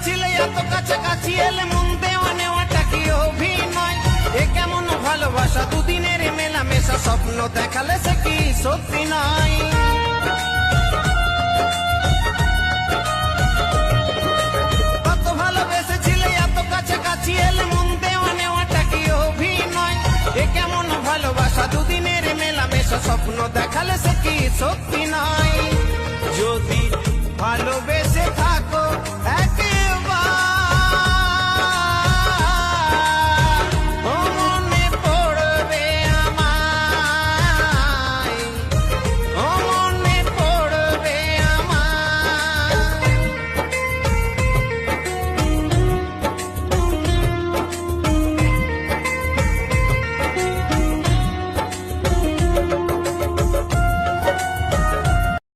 ভালোবেসেছিলে এত কাছাকাছি এলে মন দেওয়া নেওয়াটা কি অভিনয়? এ কেমন ভালোবাসা, দুদিনের মেলামেশা, স্বপ্ন দেখালে সে কি সত্যি নয়? কত ভালোবেসেছিলে এত কাছাকাছি এলে মন দেওয়া নেওয়াটা কি অভিনয়? এ কেমন ভালোবাসা, দুদিনের মেলামেশা, স্বপ্ন দেখালে সে কি সত্যি নয়? যদি ভালোবেসে